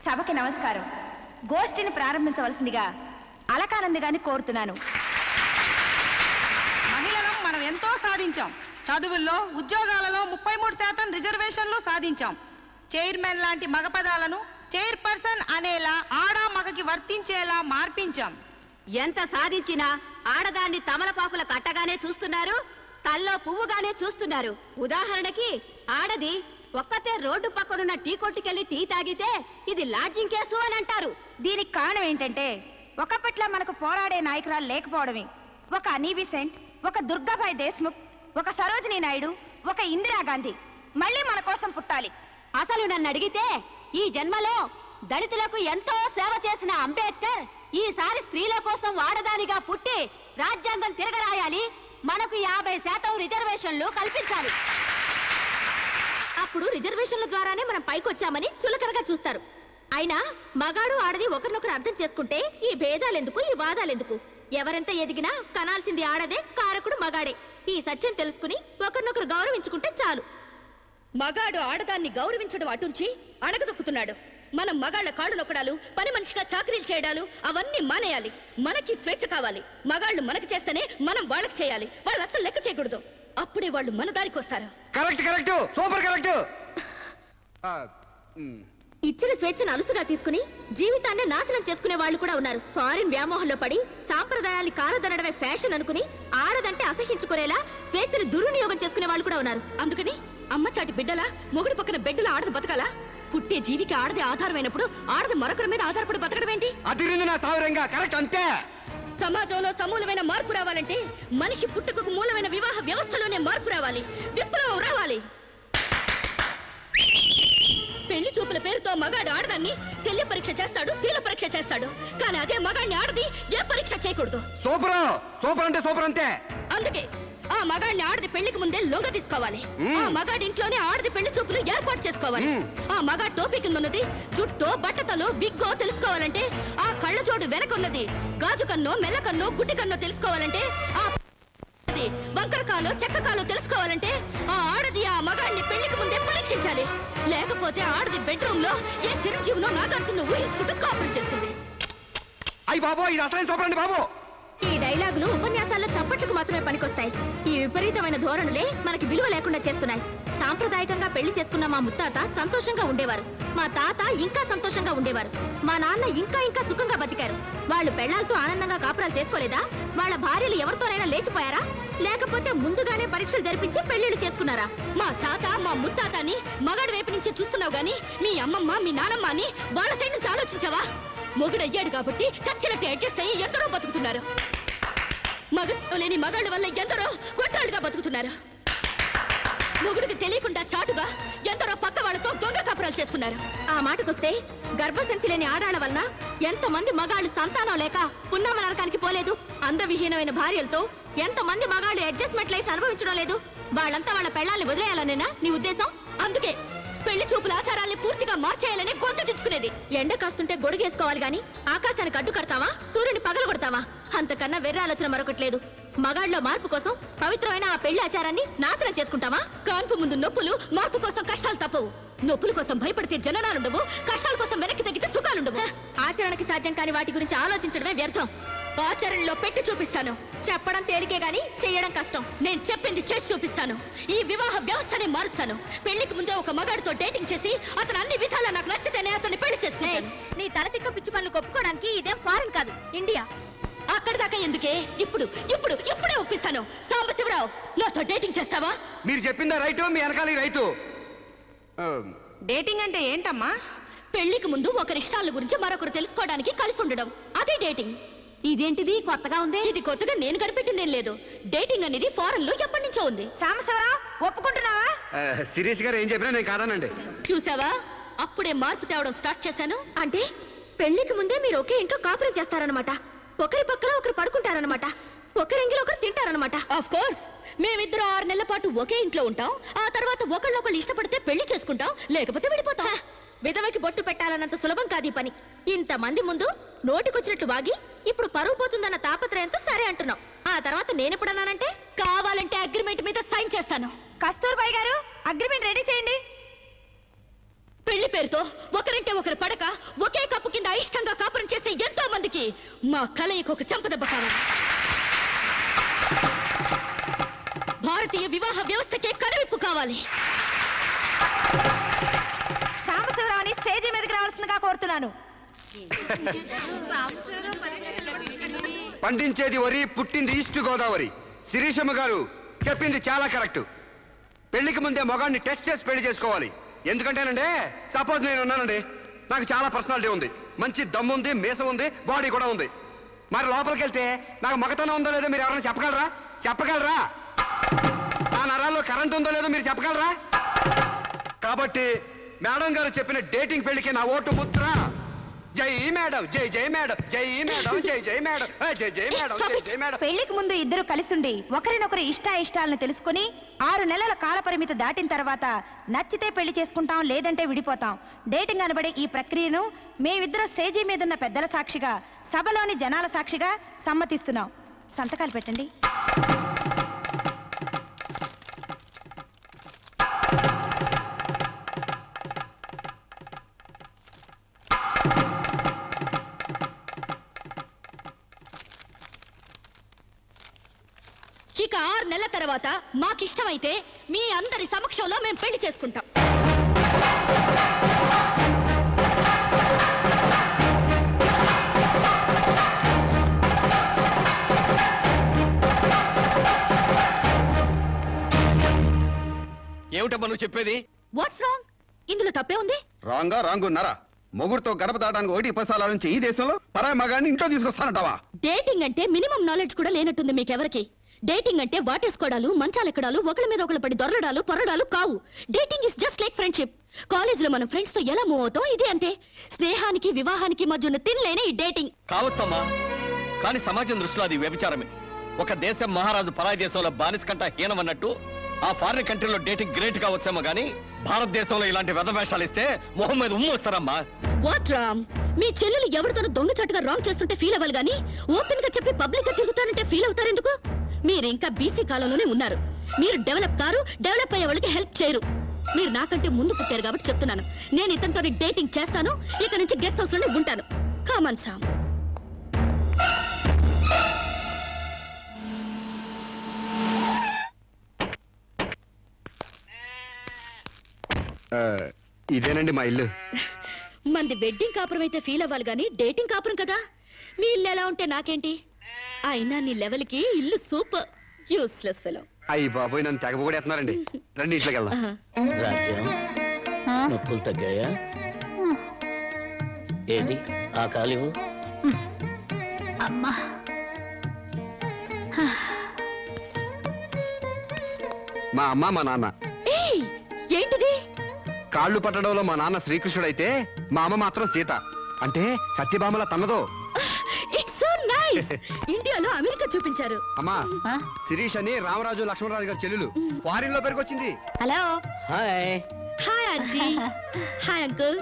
సభకి నమస్కారం. గోష్ఠిని ప్రారంభించవలసిందిగా అలకానంది గారిని కోరుతున్నాను. మహిళలం మనం ఎంతో సాధించాం. చదువుల్లో, ఉద్యోగాలలో 33% రిజర్వేషన్లు సాధించాం. చైర్మన్ లాంటి మగ పదాలను చైర్పర్సన్ అనేలా ఆడ మగకి వర్తించేలా మార్పించాం. ఎంత సాధించినా ఆడదాన్ని తమలపాకుల కట్టగానే చూస్తున్నారు, తల్లో పువ్వుగానే చూస్తున్నారు. ఉదాహరణకి ఆడది ఒక్కతే రోడ్డు పక్కనున్న టీ కొట్టుకెళ్లి టీ తాగితే ఇది లాడ్జింగ్ కేసు అని అంటారు. దీనికి కారణం ఏంటంటే ఒకప్పట్లా మనకు పోరాడే నాయకురాలు లేకపోవడమే. ఒక అనీ బెసెంట్, ఒక దుర్గాబాయ్ దేశ్ముఖ్, ఒక సరోజినీ నాయుడు, ఒక ఇందిరాగాంధీ మళ్ళీ మన కోసం పుట్టాలి. అసలు నన్ను అడిగితే ఈ జన్మలో దళితులకు ఎంతో సేవ చేసిన అంబేద్కర్ ఈసారి స్త్రీల కోసం ఆడదానిగా పుట్టి రాజ్యాంగం తిరగరాయాలి, మనకు 50% రిజర్వేషన్లు కల్పించాలి. అప్పుడు రిజర్వేషన్ల ద్వారానే మనం పైకొచ్చామని చులకనగా చూస్తారు. అయినా మగాడు ఆడది ఒకరినొకరు అర్థం చేసుకుంటే ఈ భేదాలెందుకు, ఈ వాదాలెందుకు? ఎవరెంత ఎదిగినా కనాల్సింది ఆడదే, కారకుడు మగాడే. ఈ సత్యం తెలుసుకుని ఒకరినొకరు గౌరవించుకుంటే చాలు. మగాడు ఆడదాన్ని గౌరవించడం అటుంచి అణగదొక్కుతున్నాడు. మనం మగాళ్ల కాళ్ళు నొక్కడాలు, పని మనిషిగా చాకరీలు చేయడాలు అవన్నీ మానేయాలి. మనకి స్వేచ్ఛ కావాలి. మగాళ్ళు మనకి చేస్తేనే మనం వాళ్ళకి చేయాలి. వాళ్ళు అసలు లెక్క చేయకూడదు. అప్పుడే వాళ్ళు మన దారికి వస్తారు. Correct, super correct. ఇచ్చిన స్వేచ్ఛను అలుసుగా తీసుకుని జీవితాన్ని నాశనం చేసుకునే వాళ్ళు కూడా ఉన్నారు. ఫారిన్ వ్యామోహంలో పడి సాంప్రదాయాన్ని కారదనడమే ఫ్యాషన్ అనుకుని ఆడదంటే అసహించుకునేలా స్వేచ్ఛను దుర్వినియోగం చేసుకునే వాళ్ళు కూడా ఉన్నారు. అందుకని అమ్మ చాటి బిడ్డలా మొగుడు పక్కన బిడ్డలా ఆడది బతకాలా? పుట్టే జీవికి ఆడది ఆధారమైనప్పుడు ఆడది మరొకరి మీద ఆధారపడి బతకడం ఏంటి? కరెక్ట్ అంతే. సమాజంలో సమూలమైన మార్పు రావాలంటే మనిషి పుట్టుకకు మూలమైన వివాహ వ్యవస్థలోనే మార్పు రావాలి, విప్లవం రావాలి. పెళ్లి చూపుల పేరుతో మగాడు ఆడదాన్ని శల్య పరీక్ష చేస్తాడు, శీల పరీక్ష చేస్తాడు. కానీ అదే మగాడిని ఆడది ఏ పరీక్ష చేయకూడదు. సూపర్ అంతే. అందుకే ఆ మగాడిని ఆడది పెళ్లికి ముందే లొంగ తీసుకోవాలి. ఆ మగాడి ఇంట్లోనే ఆడది పెళ్లి చూపులు ఏర్పాటు చేసుకోవాలి. ఆ మగా టోపీ కింద ఉన్నది జుట్టో, బట్టతలో, విగ్గో తెలుసుకోవాలంటే, ఆ కళ్ళ జోడు వెనకున్నది గాజు కన్నో, మెల్ల కన్నో, గుడ్డి కన్నో తెలుసుకోవాలంటే, ఆ వంకరకాలో, చెక్కకాలో తెలుసుకోవాలంటే ఆ ఆడది ఆ మగాడిని పెళ్లికి ముందే పరీక్షించాలి. లేకపోతే ఆడది బెడ్రూమ్ లో ఏ చిరంజీవిలో నాగార్జున ఊహించుకుంటూ కాపురం చేస్తుంది. ఈ డైలాగులు ఉపన్యాసాల్లో చప్పట్లకు మాత్రమే పనికొస్తాయి. ఈ విపరీతమైన ధోరణులే మనకి విలువ లేకుండా చేస్తున్నాయి. సాంప్రదాయకంగా పెళ్లి చేసుకున్న మా ముత్తాత సంతోషంగా ఉండేవారు. మా తాత ఇంకా సంతోషంగా ఉండేవారు. మా నాన్న ఇంకా సుఖంగా బతికారు. వాళ్ళు పెళ్లాలతో ఆనందంగా కాపురాలు చేసుకోలేదా? వాళ్ళ భార్యలు ఎవరితోనైనా లేచిపోయారా? లేకపోతే ముందుగానే పరీక్షలు జరిపించి పెళ్లిళ్ళు చేసుకున్నారా? మా తాత, మా ముత్తాతని మగాడి వైపు నుంచి చూస్తున్నావు గాని మీ అమ్మమ్మ, మీ నానమ్మ అని వాళ్ళ సైడ్ నుంచి ఆలోచించావా? మొగుడయ్యాడు కాబట్టి చచ్చినట్టు అడ్జస్ట్ అయ్యి ఎందరో బతుకుతున్నారు. మగ లేని మగాళ్ళ వల్ల ఎందరో గొట్టాళ్ళుగా బతుకుతున్నారు. మొగుడికి తెలియకుండా చాటుగా ఎందరో పక్క వాళ్ళతో దొంగ కాపురాలు చేస్తున్నారు. ఆ మాటకొస్తే గర్భసంచి లేని ఆడాళ్ల వలన ఎంతమంది మగాళ్ళు సంతానం లేక పున్నామ నరకానికి పోలేదు? అందవిహీనమైన భార్యలతో ఎంతమంది మగాళ్ళు అడ్జస్ట్మెంట్ లైఫ్ అనుభవించడం లేదు? వాళ్ళంతా వాళ్ళ పెళ్లాల్ని వదిలేయాలనేనా నీ ఉద్దేశం? అందుకే పెళ్లి చూపుల ఆచారాల్ని పూర్తిగా మార్చేయాలని గొంతు చుచ్చుకునేది. ఎండ కాస్తుంటే గొడుగేసుకోవాలి గాని ఆకాశానికి అడ్డు కడతావా? సూర్యుని పగలు కొడతావా? అంతకన్నా వెర్ర ఆలోచన మరొకట్లేదు. మగాళ్ళలో మార్పు కోసం పవిత్రమైన ఆ పెళ్లి ఆచారాన్ని నాశనం చేసుకుంటావా? కాన్పు ముందు నొప్పులు, మార్పు కోసం కష్టాలు తప్పవు. నొప్పుల కోసం భయపడితే జననాలుండవు, కష్టాల కోసం వెనక్కి తగ్గితే సుఖాలుండవు. ఆచరణకి సాధ్యం కాని వాటి గురించి ఆలోచించడమే వ్యర్థం. ఆచరణలో పెట్టి చూపిస్తాను. చెప్పడం తేలికే గాని చెయ్యడం కష్టం. నేను చెప్పింది చేసి చూపిస్తాను. ఈ వివాహ వ్యవస్థనే మారుస్తాను. పెళ్లికి ముందే ఒక మగాడితో డేటింగ్ చేసి అతను అన్ని విధాలా నాకు నచ్చితేనే అతన్ని పెళ్లి చేసుకుంటాను. నీ తలతిక్క పిచ్చి పనులు ఒప్పుకోవడానికి ఇదేం ఫారిన్ కాదు, ఇండియా. అక్కడి దాకా ఎందుకే? ఇప్పుడే ఒప్పిస్తాను. సాంబశివరావు, నాతో డేటింగ్ చేస్తావా? మీరు చెప్పిందా రైటు, మీ వెనకాల రైటు. డేటింగ్ అంటే ఏంటమ్మా? పెళ్లికి ముందు ఒకరి ఇష్టాల గురించి మరొకరు తెలుసుకోవడానికి కలిసి ఉండడం, అదే డేటింగ్. ఇదేంటిది కొత్తగా ఉంది? ఇది కొత్తగా నేను కనిపెట్టిందేం లేదు. డేటింగ్ అనేది ఫారెన్ లో ఎప్పటి నుంచో ఉంది. సాంబశివరావు, ఒప్పుకుంటున్నావా? శిరీష్ గారు ఏం చెప్పినా నేను కాదానండి. చూసావా, అప్పుడే మార్పు తేవడం స్టార్ట్ చేశాను. అంటే పెళ్లికి ముందే మీరు ఒకే ఇంట్లో కాపురం చేస్తారనమాట. ఒకరి పక్కన ఒకరు పడుకుంటారనమాట. ఒకరింగిలో ఒకరు తింటారనమాట. ఆఫ్ కోర్స్, మేమిద్దరు 6 నెలల పాటు ఒకే ఇంట్లో ఉంటాం. ఆ తర్వాత ఒకళ్ళొకళ్ళు ఇష్టపడితే పెళ్లి చేసుకుంటాం, లేకపోతే విడిపోతాం. విధవకి బొట్టు పెట్టాలన్నంత సులభం కాదు ఈ పని. ఇంతమంది ముందు నోటికొచ్చినట్లు వాగి ఇప్పుడు పరువు పోతుందన్న తాపత్రయంతో సరే అంటున్నాం. ఆ తర్వాత నేనెప్పుడన్నానంటే కావాలంటే అగ్రిమెంట్ మీద సైన్ చేస్తాను. కస్తూర్బాయ్ గారు, అగ్రిమెంట్ రెడీ చేయండి. పెళ్లి పేరుతో ఒకరంటే ఒకరు పడక ఒకే కప్పు కింద అయిష్టంగా కాపురం చేసే ఎంతో మందికి మా కలయిక ఒక చెంపదెబ్బ కావాలి. భారతీయ వివాహ వ్యవస్థకే కనువిప్పు కావాలి. సాంబశివరావుని స్టేజీ మీదకి రావాల్సిందిగా కోరుతున్నాను. పండించేది వరి, పుట్టింది ఈస్ట్ గోదావరి. శిరీషమ్మ గారు చెప్పింది చాలా కరెక్ట్. పెళ్లికి ముందే మొగాన్ని టెస్ట్ చేసి పెళ్లి చేసుకోవాలి. ఎందుకంటేనండి, సపోజ్ నేను ఉన్నానండి, నాకు చాలా పర్సనాలిటీ ఉంది, మంచి దమ్ము ఉంది, మీసం ఉంది, బాడీ కూడా ఉంది. మరి లోపలికి వెళ్తే నాకు మగతనం ఉందో లేదో మీరు ఎవరైనా చెప్పగలరా? ఆ నరాల్లో కరెంట్ ఉందో లేదో మీరు చెప్పగలరా? కాబట్టి మేడం గారు చెప్పిన డేటింగ్ పెళ్లికి నా ఓటు ముద్ర. జై మేడం, జై జై మేడం, జై మేడం, జై జై మేడం, జై జై మేడం, జై జై మేడం. పెళ్లికి ముందు ఇద్దరు కలిసుండి ఒకరినొకరు ఇష్టాయిష్టాలను తెలుసుకుని 6 నెలల కాల పరిమితి దాటిన తర్వాత నచ్చితే పెళ్లి చేసుకుంటాం, లేదంటే విడిపోతాం. డేటింగ్ అనబడే ఈ ప్రక్రియను మేమిద్దరం స్టేజీ మీదున్న పెద్దల సాక్షిగా, సభలోని జనాల సాక్షిగా సమ్మతిస్తున్నాం. సంతకాలు పెట్టండి. ఇక 6 నెలల తర్వాత మాకిష్టమైతే మీ అందరి సమక్షంలో మేము పెళ్లి చేసుకుంటాం. ఏమిటమ్మా నువ్వు చెప్పేది? What's wrong? ఇందులో తప్పే ఉంది? రాంగున్నారా? మొగుడుతో గడప దాటానికి 1 నుంచి ఈ దేశంలో పరాయి మగాన్ని ఇంట్లో తీసుకొస్తానంటావా? డేటింగ్ అంటే మినిమం నాలెడ్జ్ కూడా లేనట్టుంది మీకెవరికి. డేటింగ్ అంటే వాటేసుకోవడాలు, మంచాలెక్కడాలు, ఒకళ్ళ మీద ఒకళ్ళు పడి దొరలడాలు, పొరడాలు కావు. Dating is just like friendship. కాలేజీలో మనం ఫ్రెండ్స్ తో ఎలా మూవ్ అవుతాం, ఇది అంతే. స్నేహానికి వివాహానికి మధ్య ఉన్న తినలేనే ఈ డేటింగ్. కావచ్చమ్మా, కానీ సమాజం దృష్టిలో అది వ్యభిచారమే. ఒక దేశం మహారాజు పరాయి దేశంలో బానిస కంట హీనమన్నట్టు ఆ ఫారిన్ కంట్రీలో డేటింగ్ గ్రేట్ కావచ్చేమో గానీ భారతదేశంలో ఇలాంటి వెధవేషాలు ఇస్తే మొహం మీద ఉమ్ము వస్తారమ్మా. వాట్ రామ్? మీ చెల్లెలు ఎవరితోనూ దొంగచాటుగా రాంగ్ చేస్తుంటే ఫీల్ అవ్వాలి గానీ ఓపెన్ గా చెప్పి పబ్లిక్ గా తిరుగుతానంటే ఫీల్ అవుతారెందుకు? మీరు ఇంకా బీసీ కాలంలోనే ఉన్నారు. మీరు డెవలప్ కారు, డెవలప్ అయ్యే వాళ్ళకి హెల్ప్ చేయరు. మీరు నాకంటే ముందు పుట్టారు కాబట్టి చెప్తున్నాను. నేను ఇతనితో డేటింగ్ చేస్తాను, ఇక నుంచి గెస్ట్ హౌస్ లోనే ఉంటాను. Come on Sam. ఇదేనండి మా ఇల్లు. మంది వెడ్డింగ్ కాపురం అయితే ఫీల్ అవ్వాలి గానీ డేటింగ్ కాపురం కదా. మీ ఇల్లు ఎలా ఉంటే నాకేంటి? అయినా నీ లెవెల్ కి ఇల్లు సూపర్. Useless fellow. అయ్యి బాబోయ్, నన్ను తెగ పొగడేస్తున్నారండి. రండి ఇంట్లోకి వెళ్దాం. రాజ్యం, నొప్పులు తగ్గాయా? ఏది ఆ కాలివు? అమ్మా, మా అమ్మ, మా నాన్న. ఏయ్, ఏంటిది? కాళ్ళు పట్టడంలో మా నాన్న శ్రీకృష్ణుడైతే మా అమ్మ మాత్రం సీత. అంటే సత్యభామల తన్నదో. It's so nice. ఇండియాలో అమెరికా చూపించారు. అమ్మా, శిరీష్ అని రామరాజు లక్ష్మణరాజు గారి చెల్లెలు ఫారిన్ లో పెరిగొచ్చింది. Hello. Hi. Hi aunty. Hi uncle.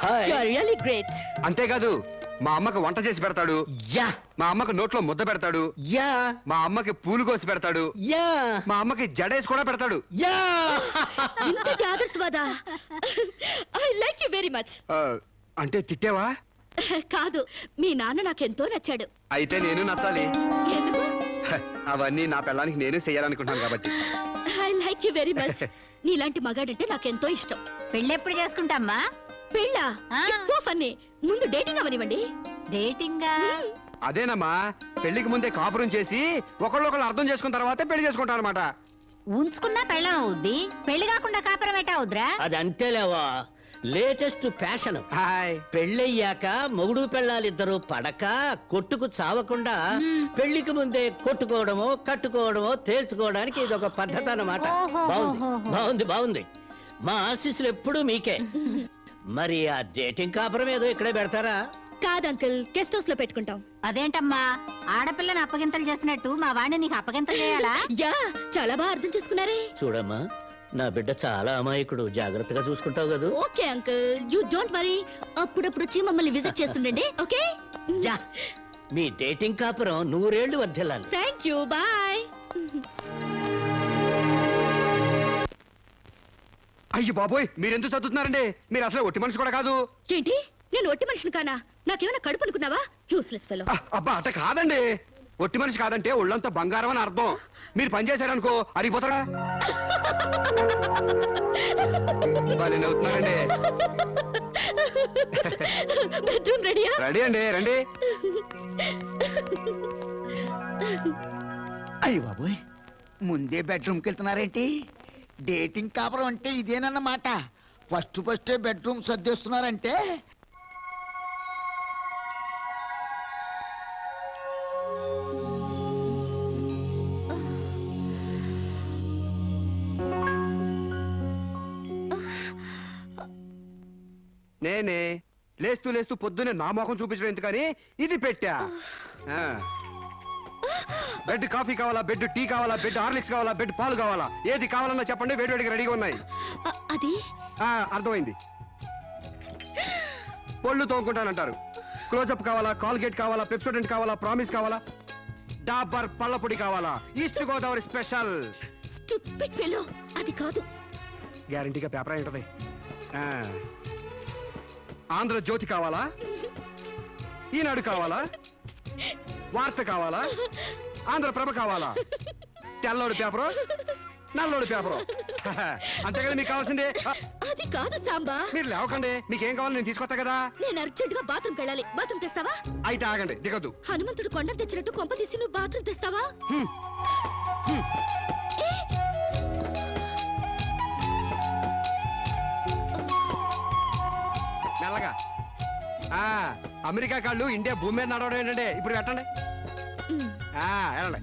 Hi. You are really great. అంతేకాదు, మా అమ్మకు వంట చేసి పెడతాడు, యా మా అమ్మకు నోట్లో ముద్ద పెడతాడు, యా మా అమ్మకి పూలు కోసి పెడతాడు, యా మా అమ్మకి జడేసి కూడా పెడతాడు. యా ఇంతటి ఆదర్శవాదా? I like you very much. అంటే తిట్టేవా? కాదు, మీ నాన్న నాకెంతో నచ్చాడు. అయితే నేను నచ్చాలి. ఎందుకు? అవన్నీ నా పిల్లానికి నేను చెయ్యాలనుకుంటాను కాబట్టి. I like you very much. నీలాంటి మగాడంటే నాకెంతో ఇష్టం. పెళ్ళెప్పుడు చేసుకుంటామ్మా? పెళ్ళా? ఆ. So funny. ముందు డేటింగ్ అవనివ్వండి. డేటింగా? అదేనమ్మా, పెళ్లికి ముందే కాపురం చేసి ఒకళ్ళొకళ్ళు అర్థం చేసుకున్న తర్వాతే పెళ్లి చేసుకుంటాం అనమాట. ఉంచుకున్నా పెళ్ళం అవుద్ది, పెళ్లి కాకుండా కాపురం ఎట్టా అవుద్రా? అది అంతేలేవా, లేటెస్ట్ ఫ్యాషన్. హాయ్. పెళ్ళయ్యాక మొగుడు పెళ్ళాలిద్దరూ పడక కొట్టుకు చావకుండా పెళ్లికి ముందే కొట్టుకోవడమో కట్టుకోవడమో తేల్చుకోవడానికి ఇది ఒక పద్ధతి అన్నమాట. బాగుంది బాగుంది బాగుంది. మా ఆశీస్సులు ఎప్పుడూ మీకే. మరి ఆ డేటింగ్ కాపురం ఏదో ఇక్కడే పెడతారా? కాదు అంకుల్, గెస్ట్ హౌస్ లో పెట్టుకుంటాం. అదేంటమ్మా, ఆడపిల్లని అప్పగింతలు చేసినట్టు మా వాడిని నీకు అప్పగింతలు చేయాలా? యా, చాలా బాగా అర్థం చేసుకున్నారే. చూడమ్మా, నా బిడ్డ చాలా అమాయకుడు, జాగ్రత్తగా చూసుకుంటావు కదా? Okay uncle, you don't worry. అప్పుడప్పుడు వచ్చి మమ్మల్ని విజిట్ చేస్తుండండి. ఓకే? యా, మీ డేటింగ్ కాపురం 100 ఏళ్లు వర్ధిల్లాలి. Thank you, bye. అయ్యి బాబోయ్, మీరెందుకు చదువుతున్నారండి? మీరు అసలు ఒట్టి మనిషి కూడా కాదు. ఏంటి, నేను ఒట్టి మనిషిని కానా? నాకేమైనా కడుపు అనుకున్నావా? Useless fellow. అబ్బా అట్ట కాదండి. ఒట్టి మనిషి కాదంటే ఒళ్ళంతా బంగారం అని అర్థం. మీరు పని చేశారనుకో అరిగిపోతారా? అవుతున్నారండి. బెడ్రూమ్ రెడీయా? రెడీ అండి, రండి. అయ్య బాబోయ్, ముందే బెడ్రూమ్కి వెళ్తున్నారేంటి? డేటింగ్ కాపురం అంటే ఇదేనన్నమాట. ఫస్టే బెడ్రూమ్ సర్దేస్తున్నారంటే. నేనే లేస్తూ లేస్తూ పొద్దునే నా మొఖం చూపించడం ఎందుకని ఇది పెట్టా. బెడ్ కాఫీ కావాలా, బెడ్ టీ కావాలా, బెడ్ హార్లిక్స్ కావాలా, బెడ్ పాలు కావాలా, ఏది కావాలన్నా చెప్పండి, వేడివేడిగా రెడీగా ఉన్నాయి. అది అర్థమైంది. పళ్ళు తోముకుంటానంటారు. క్లోజప్ కావాలా, కాల్గేట్ కావాలా, పెప్సోడెంట్ కావాలా, ప్రామిస్ కావాలా, డాబర్ పళ్ళ పొడి కావాలా, east Godavari special. Stupid fellow, అది కాదు. గ్యారంటీగా పేపర్ అయి ఉంటది. ఆంధ్రజ్యోతి కావాలా, ఈనాడు కావాలా, వార్త కావాలా, ఆంధ్రప్రభ కావాలా, తెల్లోడు పేపరు, నల్లోడు పేపరు, అంతేగాని మీకు కావాల్సిందే. అది కాదు సాంబా. మీరు లేవకండి, మీకేం కావాలి నేను తీసుకొస్తా కదా. నేను అర్జెంట్ గా బాత్రూమ్ వెళ్ళాలి. బాత్రూమ్ తెస్తావా? అయితే ఆగండి, దిగద్దు. హనుమంతుడు కొండ తెచ్చినట్టు కొంప తీసి నువ్వు బాత్రూమ్ తెస్తావా? మెల్లగా. అమెరికా కాళ్ళు ఇండియా భూమి మీద నడవడం ఏంటంటే ఇప్పుడు పెట్టండి. వెళ్ళండి.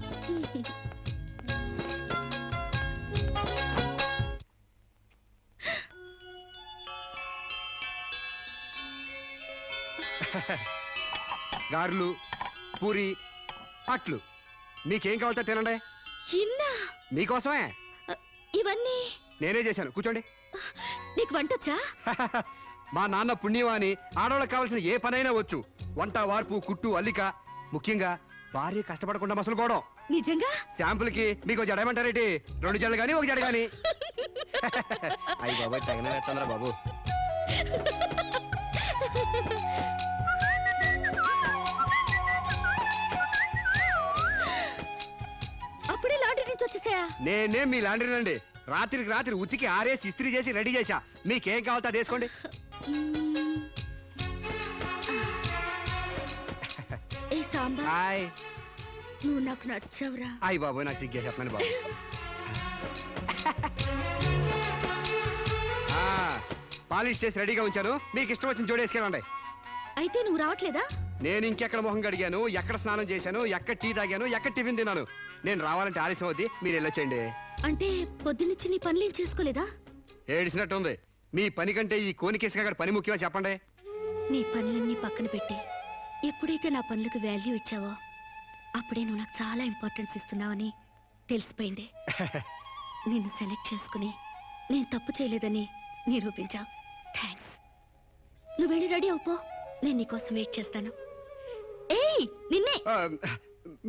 గారెలు, పూరి, అట్లు మీకేం కావాలో తినండి. మీకోసమే ఇవన్నీ నేనే చేశాను. కూర్చోండి. నీకు వంటొచ్చా? మా నాన్న పుణ్యవాణి ఆడవాళ్ళకి కావాల్సిన ఏ పనైనా వచ్చు. వంట, వార్పు, కుట్టు, అల్లిక, ముఖ్యంగా భార్య కష్టపడకుండా మసలుకోవడం. నిజంగా? శాంపుల్ కి మీకు జడమంటారేంటి? 2 జడలు గాని 1 జడ గాని. అయ్యి బాబాయ్, తగిన పెట్టండిరా బాబు. అప్పుడే లాండ్రీ నుంచి వచ్చేసాయా? నేనే మీ లాండ్రీనండి. రాత్రికి రాత్రి ఉతికి ఆరేసి ఇస్త్రీ చేసి రెడీ చేశా. మీకేం కావాలో అది వేసుకోండి. ఏ సాంబా, హాయ్. నువ్వు నాకు నచ్చావురా. అయ్యి బాబోయ్, నాకు సిగ్గే చెప్పండి బాబు. పాలిష్ చేసి రెడీగా ఉంచాను. మీకు ఇష్టం వచ్చిన జోడేసుకెళ్ళండి. అయితే నువ్వు రావట్లేదా? నేను ఇంకెక్కడ మొహం కడిగాను, ఎక్కడ స్నానం చేశాను, ఎక్కడ టీ తాగాను, ఎక్కడ టిఫిన్ తిన్నాను. నేను రావాలంటే ఆలస్యం అవుద్ది. మీరు వెళ్ళొచ్చండి. అంటే పొద్దున్నుంచి నీ పనులేం చేసుకోలేదా? ఏడిసినట్టుంది. మీ పని కంటే ఈ కోనికేసుగా పని ముఖ్యమా చెప్పండి. నీ పనులన్నీ పక్కన పెట్టి ఎప్పుడైతే నా పనులకు వాల్యూ ఇచ్చావో అప్పుడే నువ్వు నాకు చాలా ఇంపార్టెన్స్ ఇస్తున్నావని తెలిసిపోయింది. నిన్ను సెలెక్ట్ చేసుకుని నేను తప్పు చేయలేదని నిరూపించావు. థ్యాంక్స్. నువ్వు వెళ్ళి రెడీ అవుపో, నేను నీకోసం వెయిట్ చేస్తాను. ఏయ్ నిన్నే.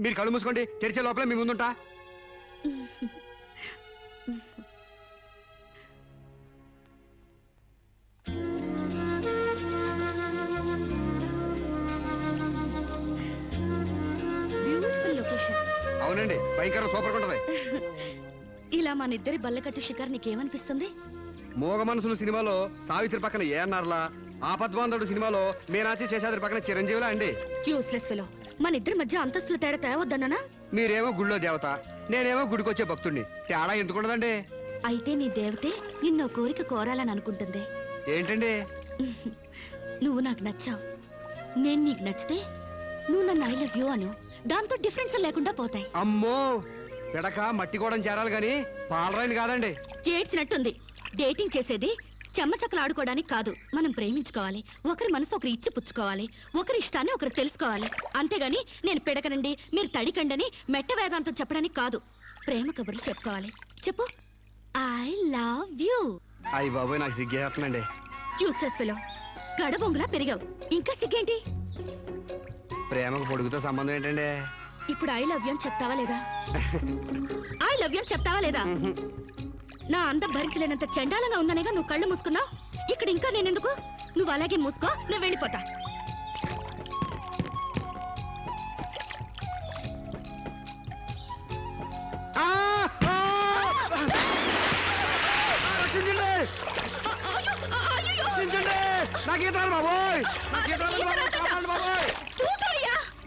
మీరు కళ్ళు మూసుకోండి, తెరిచే లోపలే మీ ముందుంటా. Beautiful location. అవునండి, భయంకర సూపర్ ఉంటది. ఇలా మన ఇద్దరి బల్లకట్టు షికార్ నీకేమనిపిస్తుంది? మోగ మనసులు సినిమాలో సావిత్రి పక్కన ఏఎన్ఆర్లా, ఆపద్బాంధవుడు సినిమాలో మీనాచి శేషాద్రి పక్కన చిరంజీవిలా అండి. Useless fellow. మన ఇద్దరి మధ్య అంతస్తుల తేడా తేవద్దన్నానా? మీరేమో గుళ్ళో దేవత, నేనేమో గుడికొచ్చే భక్తుడిని. తేడా ఎందుకుండదండి? అయితే నీ దేవతే నిన్నో కోరిక కోరాలని అనుకుంటుంది. ఏంటండి? నువ్వు నాకు నచ్చావు, నేను నీకు నచ్చితే నువ్వు నన్ను ఐ లవ్ యూ అను. దాంతో డిఫరెన్స్ లేకుండా పోతాయి. అమ్మో, పిడక మట్టి కూడా చేరాలి గాని పాలరాయిని కాదండి. చేర్చినట్టుంది. డేటింగ్ చేసేది చెమ్మచక్కలు ఆడుకోవడానికి కాదు. మనం ప్రేమించుకోవాలి, ఒకరి మనసు ఒకరు ఇచ్చి పుచ్చుకోవాలి, ఒకరి ఇష్టాన్ని ఒకరు తెలుసుకోవాలి. అంతేగాని నేను పిడకనండి మీరు తడికండని మెట్ట వేదాంతం చెప్పడానికి కాదు. ప్రేమ కబుర్లు చెప్పుకోవాలి. చెప్పు, ఐ లవ్ యూ. అయ్యి బాబోయ్, నాకు సిగ్గేస్తుందండి. Useless fellow. గడబొంగులా పెరిగావు, ఇంకా సిగ్గేంటి? ప్రేమకు పొడుగుతో సంబంధం ఏంటండి? ఇప్పుడు ఐ లవ్ యూ అని చెప్తావా లేదా? ఐ లవ్ యూ అని చెప్తావా లేదా? నా అందం భరించలేనంత చండాలంగా ఉందనేగా నువ్వు కళ్ళు మూసుకున్నావు. ఇక్కడ ఇంకా నేనెందుకు? నువ్వు అలాగే మూసుకో, నేను వెళ్ళిపోతా.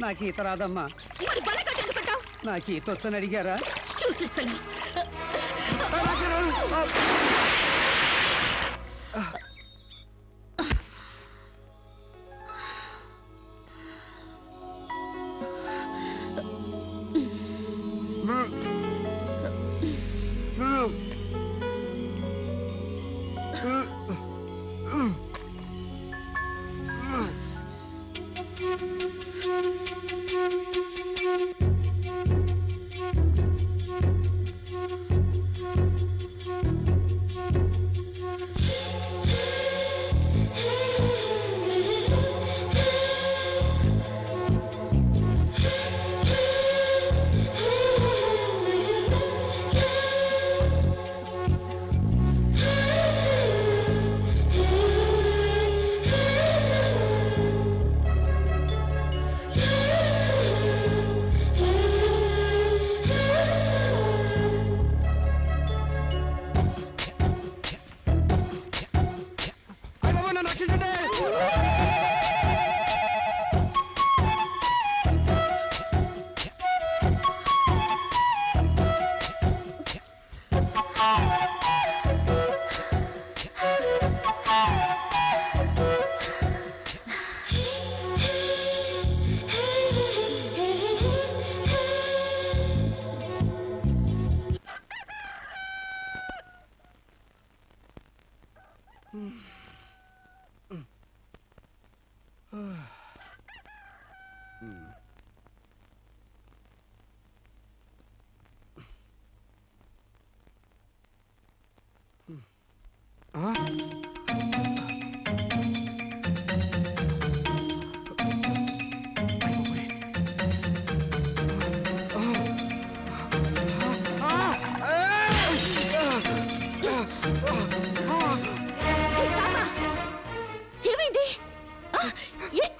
నాకు ఈత రాదమ్మా. మరి బలకట్టు ఎందుకుంటావు? నాకు ఈత వచ్చని అడిగారా? చూసేస్తాను.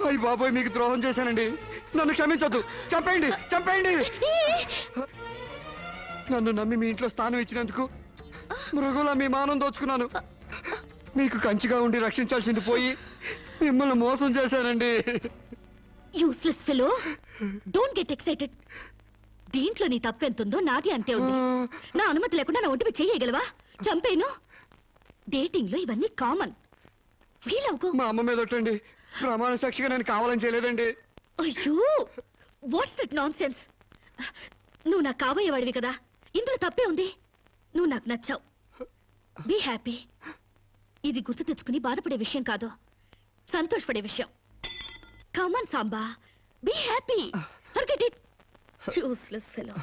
అయ్య బాబోయ్, మీకు ద్రోహం చేశానండి. నన్ను క్షమించొద్దు. చంపేయండి, చంపేయండి. నన్ను నమ్మి మీ ఇంట్లో స్థానం ఇచ్చినందుకు మృగంలా మీ మానం దోచుకున్నాను. మీకు కంచిగా ఉండి రక్షించాల్సింది పోయి మిమ్మల్ని మోసం చేశానండి. Useless fellow, don't get excited. దీంట్లో నీ తప్పెంతుందో నాది అంతే ఉంది. నా అనుమతి లేకుండా నా ఒంటిపై చేయగలవా? చంపేను. డేటింగ్ లో ఇవన్నీ కామన్. ఫీల్ అవుకో. మా అమ్మ మీద ఒట్టండి. ప్రమాణ సాక్షిగా నేను కావాలని చేయలేదండి. అయ్యో, వాట్స్ దట్ నాన్ సెన్స్? నువ్వు నాకు కాబోయేవాడివి కదా, ఇందులో తప్పే ఉంది. నువ్వు నాకు నచ్చావు. Be happy. ఇది గుర్తు తెచ్చుకుని బాధపడే విషయం కాదు, సంతోషపడే విషయం. Come on Samba, be happy. Forget it. Useless fellow.